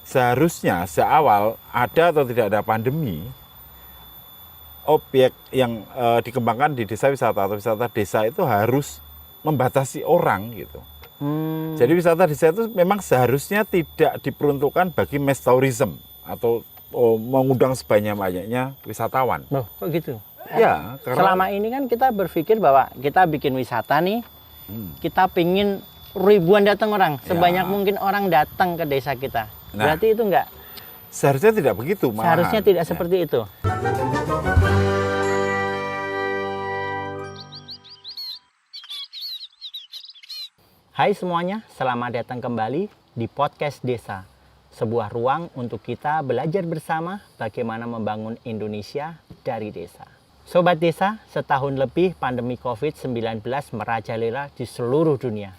seharusnya seawal ada atau tidak ada pandemi, objek yang dikembangkan di desa wisata atau wisata desa itu harus membatasi orang gitu. Jadi wisata desa itu memang seharusnya tidak diperuntukkan bagi mass tourism atau mengundang sebanyak-banyaknya wisatawan. Loh, kok gitu? Ya, karena Selama ini kan kita berpikir bahwa kita bikin wisata nih, kita pingin ribuan datang orang, sebanyak mungkin orang datang ke desa kita. Nah, Berarti itu enggak, seharusnya tidak begitu, malahan. seharusnya tidak Ya. seperti itu. Hai semuanya, selamat datang kembali di Podcast Desa. Sebuah ruang untuk kita belajar bersama bagaimana membangun Indonesia dari desa. Sobat desa, setahun lebih pandemi COVID-19 merajalela di seluruh dunia.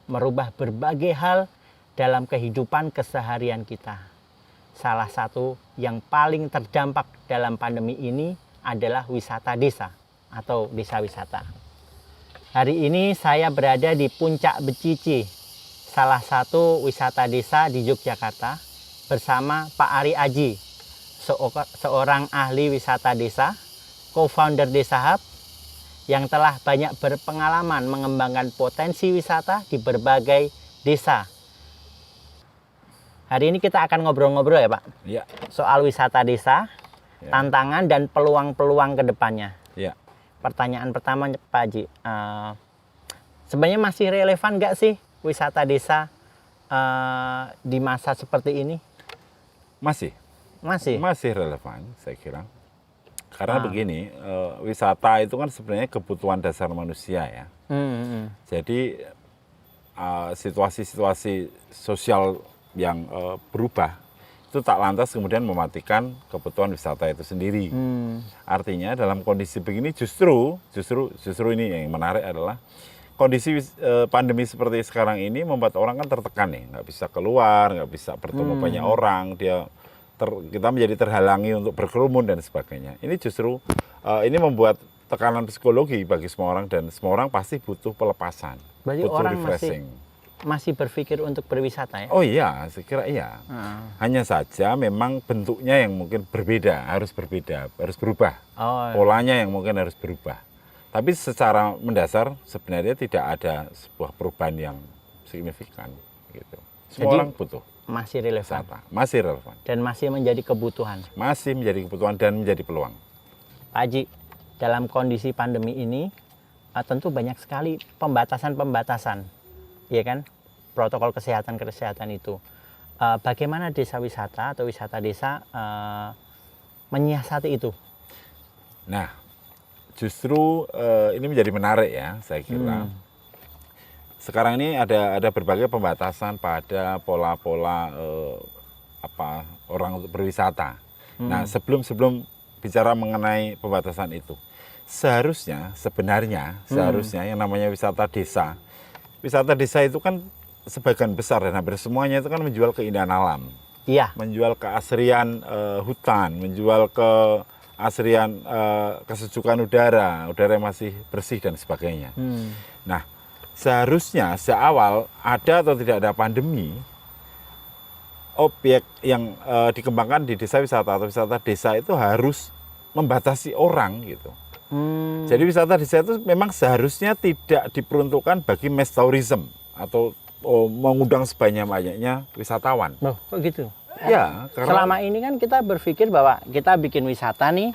Merubah berbagai hal dalam kehidupan keseharian kita. Salah satu yang paling terdampak dalam pandemi ini adalah wisata desa atau desa wisata. Hari ini saya berada di Puncak Becici, salah satu wisata desa di Yogyakarta, bersama Pak Ari Aji, seorang ahli wisata desa, co-founder Desa Hub, yang telah banyak berpengalaman mengembangkan potensi wisata di berbagai desa. Hari ini kita akan ngobrol-ngobrol ya Pak, Ya, soal wisata desa, Ya. tantangan dan peluang-peluang ke depannya. ya. Pertanyaan pertama Pak Haji, sebenarnya masih relevan nggak sih wisata desa di masa seperti ini? Masih Masih. relevan, saya kira. Karena begini, wisata itu kan sebenarnya kebutuhan dasar manusia ya. Jadi situasi-situasi sosial yang berubah itu tak lantas kemudian mematikan kebutuhan wisata itu sendiri. Artinya dalam kondisi begini justru ini yang menarik adalah kondisi pandemi seperti sekarang ini membuat orang kan tertekan nih, nggak bisa keluar, nggak bisa bertemu banyak orang, kita menjadi terhalangi untuk berkerumun dan sebagainya. Ini justru ini membuat tekanan psikologi bagi semua orang dan semua orang pasti butuh pelepasan, Berarti butuh orang refreshing. masih berpikir untuk berwisata ya? Oh iya, saya kira iya. Hanya saja memang bentuknya yang mungkin berbeda, harus berubah. Oh, Polanya yang mungkin harus berubah. Tapi secara mendasar sebenarnya tidak ada sebuah perubahan yang signifikan gitu. Semua Jadi, orang butuh masih relevan wisata, masih relevan, dan masih menjadi kebutuhan. masih menjadi kebutuhan dan menjadi peluang. Pak Haji, dalam kondisi pandemi ini tentu banyak sekali pembatasan-pembatasan, ya kan? Protokol kesehatan itu. Bagaimana desa wisata atau wisata desa menyiasati itu? Nah, justru ini menjadi menarik ya, saya kira. Sekarang ini ada berbagai pembatasan pada pola-pola orang untuk berwisata. Nah, sebelum bicara mengenai pembatasan itu, sebenarnya yang namanya wisata desa itu kan sebagian besar dan hampir semuanya itu kan menjual keindahan alam, Iya. menjual keasrian hutan, menjual keasrian kesejukan udara yang masih bersih dan sebagainya. Nah, seharusnya seawal ada atau tidak ada pandemi, objek yang dikembangkan di desa wisata atau wisata desa itu harus membatasi orang gitu. Jadi wisata desa itu memang seharusnya tidak diperuntukkan bagi mass tourism atau mengundang sebanyak-banyaknya wisatawan. Loh, kok gitu? Ya, karena Selama ini kan kita berpikir bahwa kita bikin wisata nih,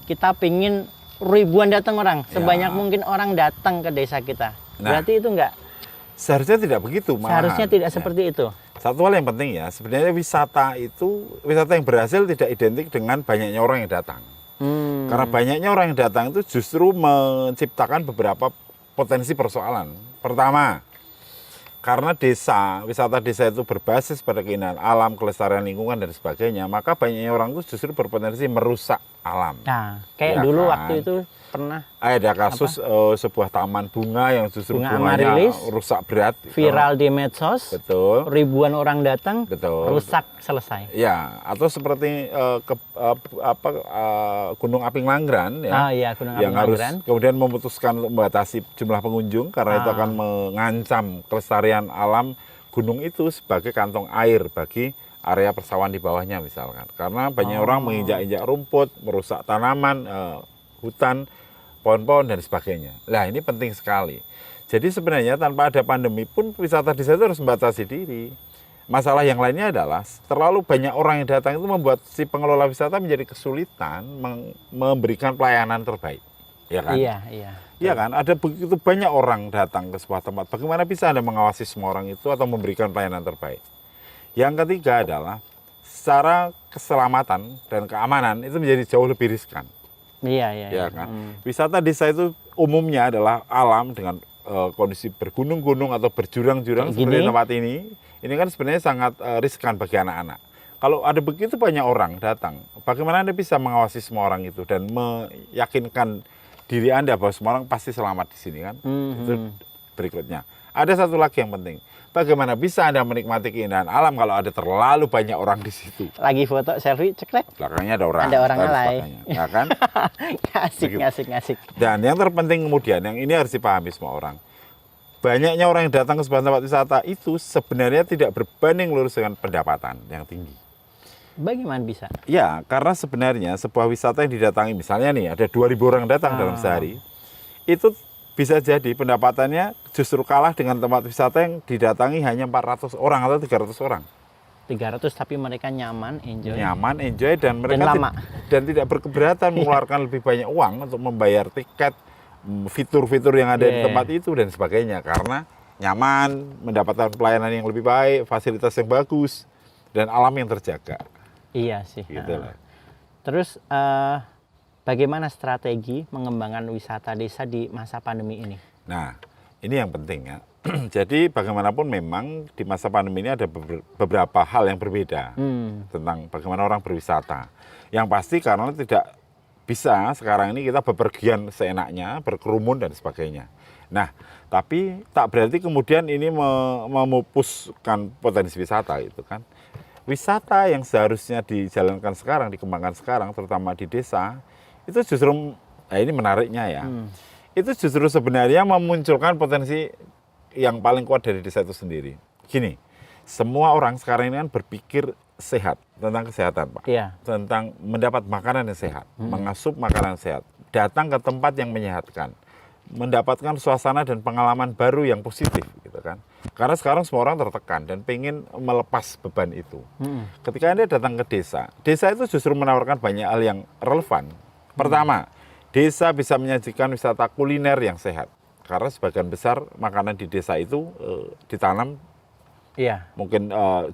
kita pingin ribuan datang orang, sebanyak mungkin orang datang ke desa kita. Nah, Berarti itu enggak, seharusnya tidak begitu, malahan. seharusnya tidak Ya. seperti itu. Satu hal yang penting ya, sebenarnya wisata yang berhasil tidak identik dengan banyaknya orang yang datang. Karena banyaknya orang yang datang itu justru menciptakan beberapa potensi persoalan. Pertama, karena wisata desa itu berbasis pada keindahan alam, kelestarian lingkungan dan sebagainya, maka banyaknya orang itu justru berpotensi merusak alam. Nah, kayak Ya dulu kan? waktu itu pernah Ada kasus sebuah taman bunga yang justru Bunga bunganya Amaryllis, rusak berat. viral di medsos, Betul. ribuan orang datang, Betul. rusak, selesai. Ya, atau seperti Gunung Aping Langgran ya, Iya, Gunung yang Aping harus Langgran. kemudian memutuskan untuk membatasi jumlah pengunjung karena itu akan mengancam kelestarian alam gunung itu sebagai kantong air bagi area persawahan di bawahnya misalkan. Karena banyak orang menginjak-injak rumput, merusak tanaman, hutan, pohon-pohon dan sebagainya. Nah, ini penting sekali. Jadi sebenarnya tanpa ada pandemi pun wisata desa itu harus membatasi diri. Masalah yang lainnya adalah terlalu banyak orang yang datang itu membuat si pengelola wisata menjadi kesulitan memberikan pelayanan terbaik. Ya kan? Iya, iya. Iya kan? Ada begitu banyak orang datang ke sebuah tempat. Bagaimana bisa Anda mengawasi semua orang itu atau memberikan pelayanan terbaik? Yang ketiga adalah secara keselamatan dan keamanan itu menjadi jauh lebih riskan. Iya, iya. Ya kan? Wisata desa itu umumnya adalah alam dengan kondisi bergunung-gunung atau berjurang-jurang seperti tempat ini. Ini kan sebenarnya sangat riskan bagi anak-anak. Kalau ada begitu banyak orang datang, bagaimana Anda bisa mengawasi semua orang itu dan meyakinkan diri Anda bahwa semua orang pasti selamat di sini kan? Itu berikutnya. Ada satu lagi yang penting. Bagaimana bisa Anda menikmati keindahan alam kalau ada terlalu banyak orang di situ? Lagi foto selfie, ceklek. Belakangnya ada orang. Ada orang alay. Ya kan? Ngasik. Dan yang terpenting kemudian, yang ini harus dipahami semua orang. Banyaknya orang yang datang ke sebuah tempat wisata itu sebenarnya tidak berbanding lurus dengan pendapatan yang tinggi. Bagaimana bisa? Ya, karena sebenarnya sebuah wisata yang didatangi, misalnya nih ada 2.000 orang datang dalam sehari, itu bisa jadi pendapatannya justru kalah dengan tempat wisata yang didatangi hanya 400 orang atau 300 orang. 300 tapi mereka nyaman, enjoy. Nyaman, enjoy, dan mereka lama. Dan tidak berkeberatan mengeluarkan lebih banyak uang untuk membayar tiket, fitur-fitur yang ada di tempat itu dan sebagainya, karena nyaman, mendapatkan pelayanan yang lebih baik, fasilitas yang bagus, dan alam yang terjaga. Iya sih. Gitu lah. Terus bagaimana strategi mengembangkan wisata desa di masa pandemi ini? Nah, ini yang penting ya. Jadi bagaimanapun memang di masa pandemi ini ada beberapa hal yang berbeda tentang bagaimana orang berwisata. Yang pasti karena tidak bisa sekarang ini kita bepergian seenaknya, berkerumun dan sebagainya. Nah, tapi tak berarti kemudian ini memupuskan potensi wisata itu kan. Wisata yang seharusnya dijalankan sekarang, dikembangkan sekarang, terutama di desa, itu justru, ini menariknya ya, itu justru sebenarnya memunculkan potensi yang paling kuat dari desa itu sendiri. Gini, semua orang sekarang ini kan berpikir sehat, tentang kesehatan Pak, tentang mendapat makanan yang sehat, mengasup makanan yang sehat, datang ke tempat yang menyehatkan, mendapatkan suasana dan pengalaman baru yang positif gitu kan. Karena sekarang semua orang tertekan dan pengen melepas beban itu. Ketika Anda datang ke desa, desa itu justru menawarkan banyak hal yang relevan. Pertama, desa bisa menyajikan wisata kuliner yang sehat. Karena sebagian besar makanan di desa itu ditanam mungkin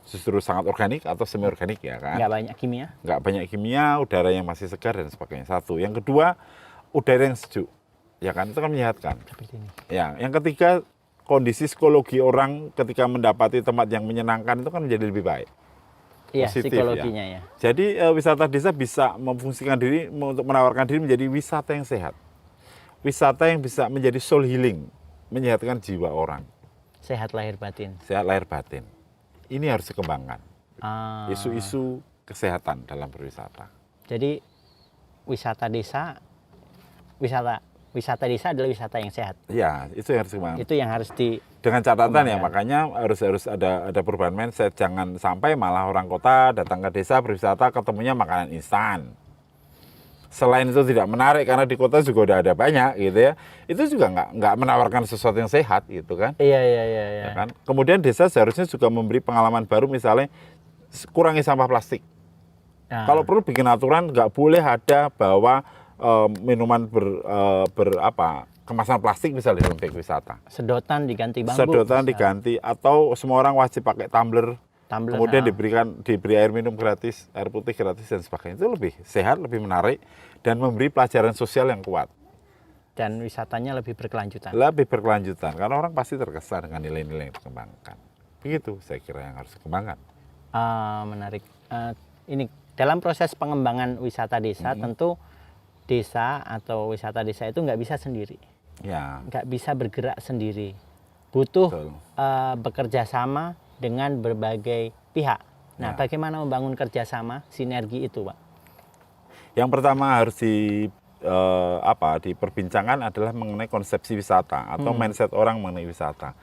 justru sangat organik atau semi organik ya kan. Nggak banyak kimia. Nggak banyak kimia, udara yang masih segar dan sebagainya. Satu. Yang kedua, udara yang sejuk. Ya kan, itu kan menyehatkan. Seperti ini. Ya, yang ketiga, kondisi psikologi orang ketika mendapati tempat yang menyenangkan itu kan menjadi lebih baik. Iya, Positif, psikologinya ya. Jadi wisata desa bisa memfungsikan diri untuk menawarkan diri menjadi wisata yang sehat. Wisata yang bisa menjadi soul healing, menyehatkan jiwa orang. Sehat lahir batin. Sehat lahir batin. Ini harus dikembangkan. Isu-isu kesehatan dalam berwisata. Jadi wisata desa adalah wisata yang sehat. Ya, itu yang harus dikembangkan. Itu yang harus dengan catatan ya, makanya harus ada perubahan mindset. Jangan sampai malah orang kota datang ke desa berwisata ketemunya makanan instan. Selain itu tidak menarik karena di kota juga udah ada banyak gitu ya. Itu juga nggak menawarkan sesuatu yang sehat gitu kan. Iya. Ya kan? Kemudian desa seharusnya juga memberi pengalaman baru, misalnya kurangi sampah plastik. Kalau perlu bikin aturan nggak boleh ada bahwa minuman kemasan plastik misalnya di objek wisata. Sedotan diganti bambu. Sedotan diganti, atau semua orang wajib pakai tumbler. Kemudian diberi air minum gratis, air putih gratis dan sebagainya. Itu lebih sehat, lebih menarik, dan memberi pelajaran sosial yang kuat. Dan wisatanya lebih berkelanjutan. Lebih berkelanjutan, karena orang pasti terkesan dengan nilai-nilai yang dikembangkan. Begitu saya kira yang harus dikembangkan. Menarik. Ini dalam proses pengembangan wisata desa, tentu desa atau wisata desa itu nggak bisa sendiri. Ya. Nggak bisa bergerak sendiri. Butuh bekerja sama dengan berbagai pihak. Nah, bagaimana membangun kerjasama, sinergi itu, Pak? Yang pertama harus diperbincangkan adalah mengenai konsepsi wisata atau mindset orang mengenai wisata.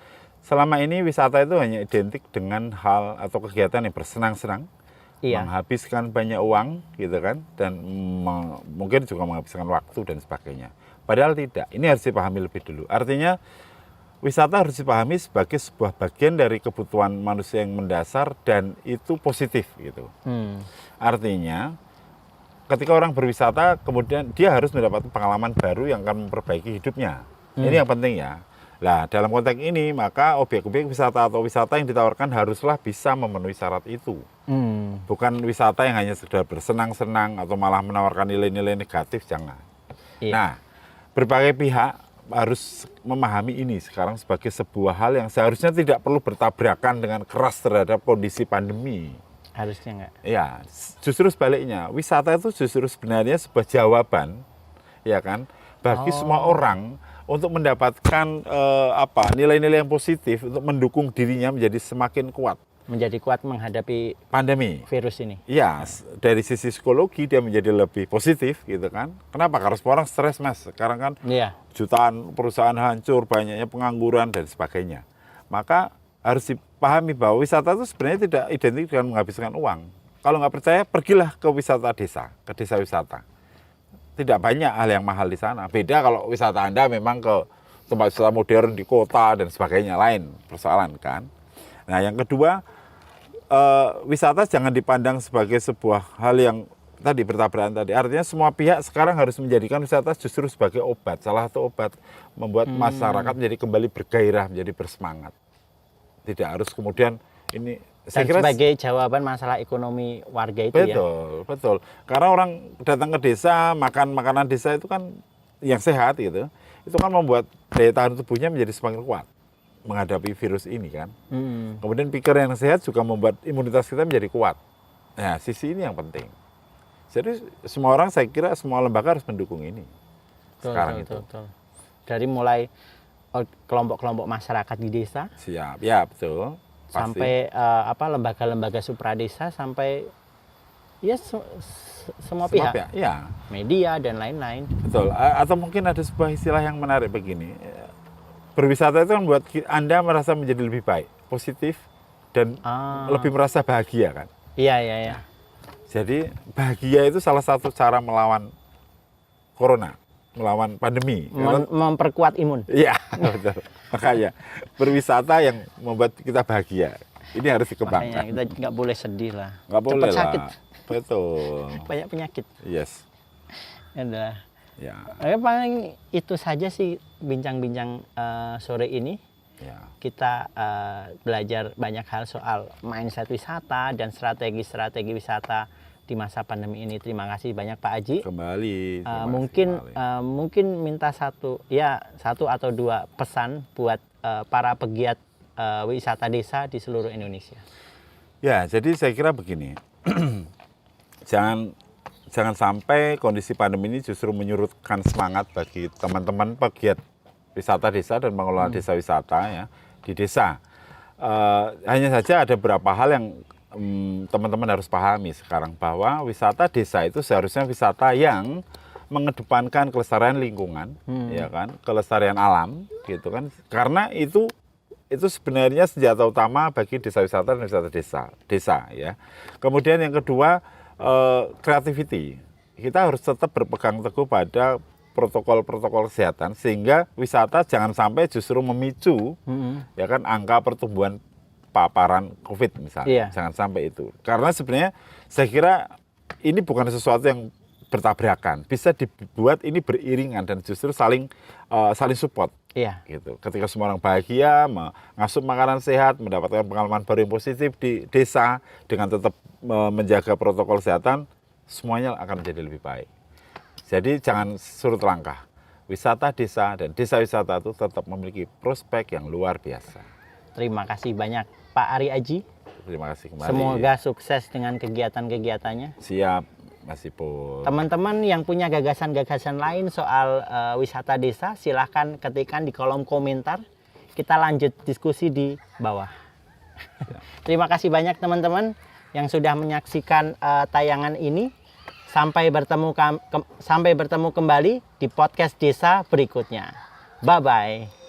selama ini wisata itu hanya identik dengan hal atau kegiatan yang bersenang-senang, Iya. menghabiskan banyak uang gitu kan, dan mungkin juga menghabiskan waktu dan sebagainya. Padahal tidak, ini harus dipahami lebih dulu. Artinya wisata harus dipahami sebagai sebuah bagian dari kebutuhan manusia yang mendasar dan itu positif gitu. Artinya ketika orang berwisata kemudian dia harus mendapat pengalaman baru yang akan memperbaiki hidupnya. Ini yang penting ya. Nah, dalam konteks ini maka objek-objek wisata atau wisata yang ditawarkan haruslah bisa memenuhi syarat itu. Bukan wisata yang hanya sekedar bersenang-senang atau malah menawarkan nilai-nilai negatif, jangan. Iya. Nah, berbagai pihak harus memahami ini sekarang sebagai sebuah hal yang seharusnya tidak perlu bertabrakan dengan keras terhadap kondisi pandemi. Harusnya enggak. Ya, justru sebaliknya, wisata itu justru sebenarnya sebuah jawaban, ya kan, bagi semua orang untuk mendapatkan nilai-nilai yang positif untuk mendukung dirinya menjadi semakin kuat. Menjadi kuat menghadapi Pandemi. virus ini. Ya, dari sisi psikologi dia menjadi lebih positif gitu kan. Kenapa? Karena semua orang stres, Mas. Sekarang kan Iya. jutaan perusahaan hancur, banyaknya pengangguran dan sebagainya. Maka harus dipahami bahwa wisata itu sebenarnya tidak identik dengan menghabiskan uang. Kalau nggak percaya, pergilah ke wisata desa, ke desa wisata. Tidak banyak hal yang mahal di sana. Beda kalau wisata Anda memang ke tempat wisata modern di kota dan sebagainya, lain persoalan kan. Nah, yang kedua, wisata jangan dipandang sebagai sebuah hal yang tadi bertabrakan tadi. Artinya semua pihak sekarang harus menjadikan wisata justru sebagai obat. Salah satu obat membuat masyarakat menjadi kembali bergairah, menjadi bersemangat. Tidak harus kemudian ini Dan sebagai jawaban masalah ekonomi warga itu ya. Betul. Karena orang datang ke desa, makan makanan desa itu kan yang sehat gitu. Itu kan membuat daya tahan tubuhnya menjadi semakin kuat menghadapi virus ini kan. Kemudian pikiran yang sehat juga membuat imunitas kita menjadi kuat. Nah, sisi ini yang penting. Jadi semua orang, saya kira semua lembaga harus mendukung ini. Sekarang itu. Betul. Dari mulai kelompok-kelompok masyarakat di desa. Siap, ya betul. Pasti. Sampai lembaga-lembaga supradesa, sampai ya semua pihak. Ya. Media dan lain-lain. Betul. Atau mungkin ada sebuah istilah yang menarik begini. Berwisata itu kan membuat Anda merasa menjadi lebih baik, positif, dan lebih merasa bahagia kan. Iya. Jadi bahagia itu salah satu cara melawan corona, melawan pandemi. Memperkuat imun. Iya, betul. Makanya berwisata yang membuat kita bahagia. Ini harus dikembangkan. Makanya kita nggak boleh sedih lah. Nggak boleh lah. Sakit. Betul. Banyak penyakit. Yes. Adalah. Ya. Paling itu saja sih bincang-bincang sore ini. Ya. Kita belajar banyak hal soal mindset wisata dan strategi-strategi wisata di masa pandemi ini. Terima kasih banyak Pak Aji. Kembali. Mungkin minta satu atau dua pesan buat para pegiat wisata desa di seluruh Indonesia. Ya, jadi saya kira begini. Jangan sampai kondisi pandemi ini justru menyurutkan semangat bagi teman-teman pegiat wisata desa dan pengelola desa wisata ya di desa. Hanya saja ada beberapa hal yang teman-teman harus pahami sekarang, bahwa wisata desa itu seharusnya wisata yang mengedepankan kelestarian lingkungan, ya kan, kelestarian alam, gitu kan, karena itu sebenarnya senjata utama bagi desa wisata dan wisata desa ya. Kemudian yang kedua, creativity. Kita harus tetap berpegang teguh pada protokol-protokol kesehatan sehingga wisata jangan sampai justru memicu ya kan angka pertumbuhan paparan COVID misalnya. Iya. Jangan sampai itu. Karena sebenarnya saya kira ini bukan sesuatu yang bertabrakan. Bisa dibuat ini beriringan dan justru saling support. Iya. Gitu. Ketika semua orang bahagia, mengasup makanan sehat, mendapatkan pengalaman baru yang positif di desa dengan tetap menjaga protokol kesehatan, semuanya akan menjadi lebih baik. Jadi jangan surut langkah. Wisata desa dan desa wisata itu tetap memiliki prospek yang luar biasa. Terima kasih banyak Pak Ari Aji. Terima kasih kembali. Semoga sukses dengan kegiatan-kegiatannya. Siap, Mas Ipul. Teman-teman yang punya gagasan-gagasan lain soal wisata desa, silahkan ketikkan di kolom komentar. Kita lanjut diskusi di bawah. Terima kasih banyak teman-teman yang sudah menyaksikan tayangan ini. Sampai bertemu kembali di podcast desa berikutnya. Bye-bye.